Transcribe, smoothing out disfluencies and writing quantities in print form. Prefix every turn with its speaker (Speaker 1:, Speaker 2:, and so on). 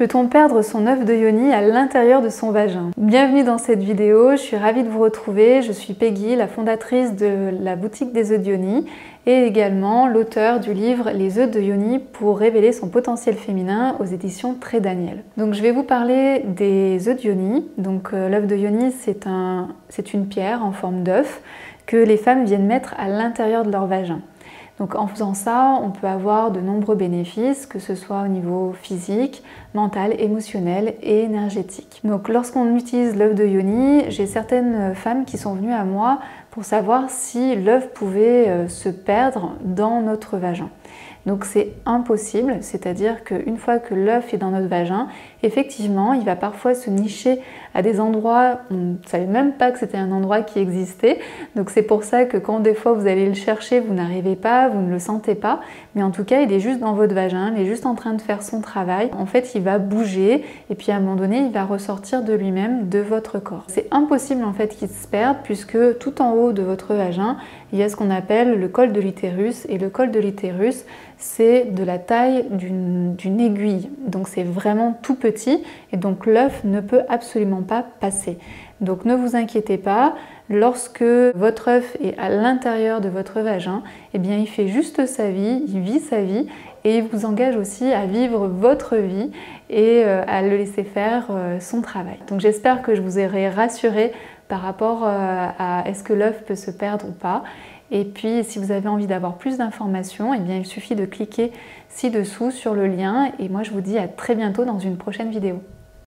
Speaker 1: Peut-on perdre son œuf de yoni à l'intérieur de son vagin? Bienvenue dans cette vidéo, je suis ravie de vous retrouver. Je suis Peggy, la fondatrice de la boutique des œufs de yoni et également l'auteure du livre Les œufs de yoni pour révéler son potentiel féminin aux éditions Très Daniel. Donc je vais vous parler des œufs de yoni. Donc l'œuf de yoni, c'est une pierre en forme d'œuf que les femmes viennent mettre à l'intérieur de leur vagin. Donc en faisant ça, on peut avoir de nombreux bénéfices, que ce soit au niveau physique, mental, émotionnel et énergétique. Donc lorsqu'on utilise l'œuf de yoni, j'ai certaines femmes qui sont venues à moi pour savoir si l'œuf pouvait se perdre dans notre vagin. Donc c'est impossible, c'est-à-dire qu'une fois que l'œuf est dans notre vagin, effectivement, il va parfois se nicher à des endroits, on ne savait même pas que c'était un endroit qui existait. Donc c'est pour ça que quand des fois vous allez le chercher, vous n'arrivez pas, vous ne le sentez pas. Mais en tout cas, il est juste dans votre vagin, il est juste en train de faire son travail. En fait, il va bouger et puis à un moment donné, il va ressortir de lui-même, de votre corps. C'est impossible en fait qu'il se perde puisque tout en haut de votre vagin, il y a ce qu'on appelle le col de l'utérus. Et le col de l'utérus, c'est de la taille d'une aiguille. Donc c'est vraiment tout petit et donc l'œuf ne peut absolument pas passer. Donc ne vous inquiétez pas, lorsque votre œuf est à l'intérieur de votre vagin, eh bien il fait juste sa vie, il vit sa vie et il vous engage aussi à vivre votre vie et à le laisser faire son travail. Donc j'espère que je vous aurai rassuré par rapport à est-ce que l'œuf peut se perdre ou pas. Et puis si vous avez envie d'avoir plus d'informations, eh bien il suffit de cliquer ci-dessous sur le lien et moi je vous dis à très bientôt dans une prochaine vidéo.